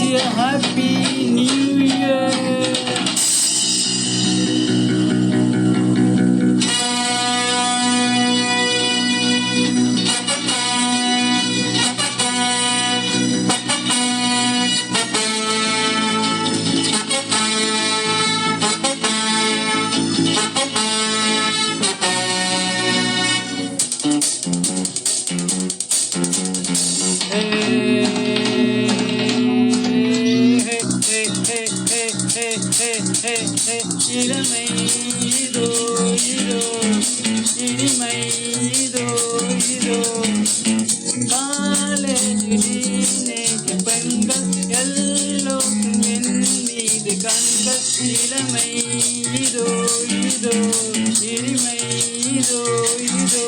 you a happy new year. இளமை இதோ இதோ இனிமை இதோ இதோ காலேஜ் டீனேஜ் பெண்கள் எல்லோருக்கும் என் மீது கண்கள் இளமை இதோ இதோ இனிமை இதோ இதோ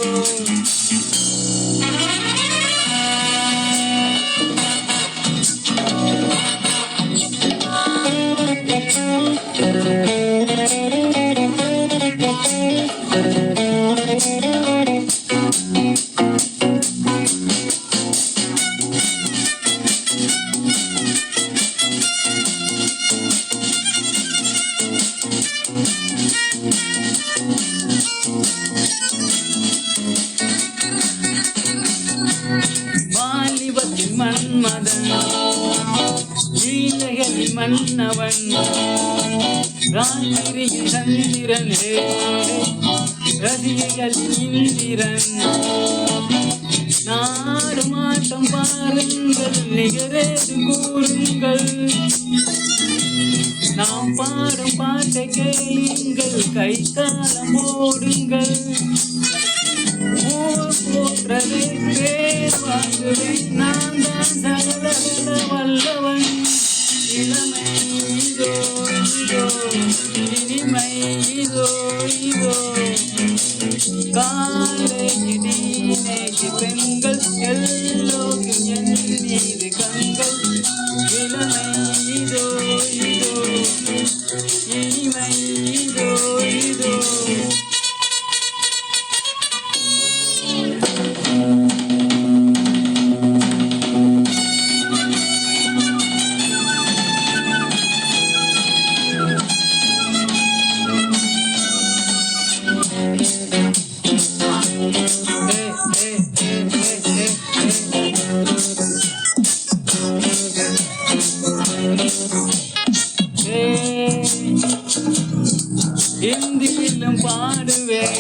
வாலிபத்தின் மன்மதன் லீலைகளில் மன்னவன் ராத்திரியில் சந்திரனே ரசிகைகளின் இந்திரன் நாடு மாட்டம் பாருங்கள் நிகரேது கூறுங்கள் நாம் பாடும் பாட்டை கேளுங்கள் கை காலம் ஓடுங்கள் போற்றவே பேர் வாங்குவேன் நான் தான் சகல வல்லவன் இளமை இதோ இதோ இனிமை இதோ இதோ காலேஜ் டீனேஜ் பெண்கள் எல்லோருக்கும் என் மீது கண்கள் இளமை இதோ இதோ இனிமை இதோ இதோ இந்தியிலும் பாடுவேன்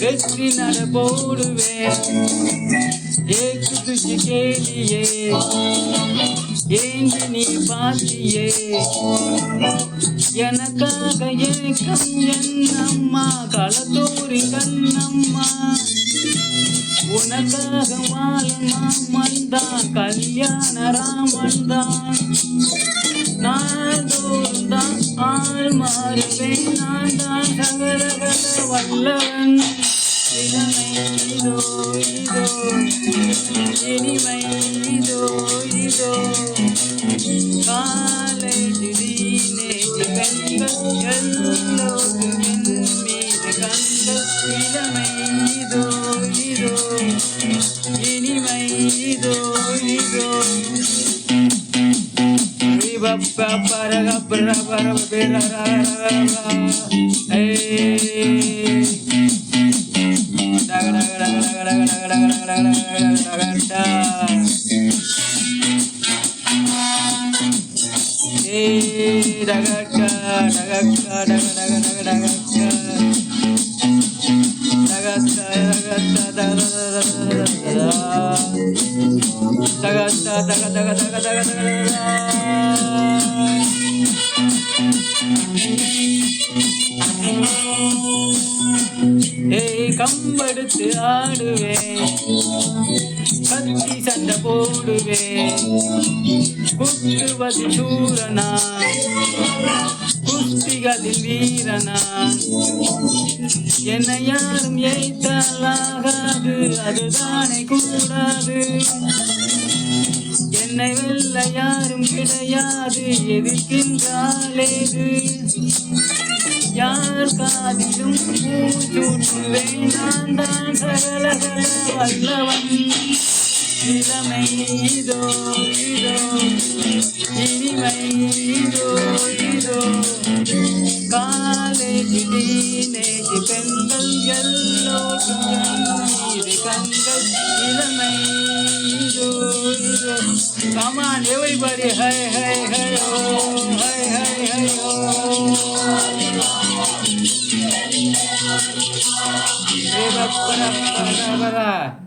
வெற்றி நட போடுவேன் ஏக்கு துச்சி கேளியே ஏங்கி நீ பாத்தியே எனக்காக ஏக்கம் என்னம்மா களத்தூரி கண்ணம்மா உனக்காக வாழும் மாமன் தான் கல்யாண ராமன் தான் நாள்தோறும் தான் ஆள் மாறுவேன் நான் தான் சகலகல வல்லவன் இளமை இதோ இதோ இனிமை இதோ இதோ காலேஜ் டீனேஜ் பெண்கள் எல்லோருக்கும் என் மீது கண்கள் இளமை இதோ இதோ இனிமை இதோ இதோ கம்பெடுத்து ஆடுவேன் கத்தி சண்டை போடுவேன் குத்துவது சூரனா குஸ்திகளில் வீரனா என்னை யாரும் ஏய்த்தாலாகாது அதுதானே கூடாது என்னை வெல்ல யாரும் கிடையாது எதிர்க்கின்றாலேது யார் காதிலும் பூச்சூட்டுவேன் நான் தான் சகலகல வல்லவன் இளமை இதோ இதோ இனிமை இதோ இதோ காலேஜ் டீனேஜ் பெண்கள் எல்லோரும் மீது கண்கள் இளமை இதோ இதோ. Come on everybody, hey hey hey oh, hey hey hey oh. Hey, bara bara bara.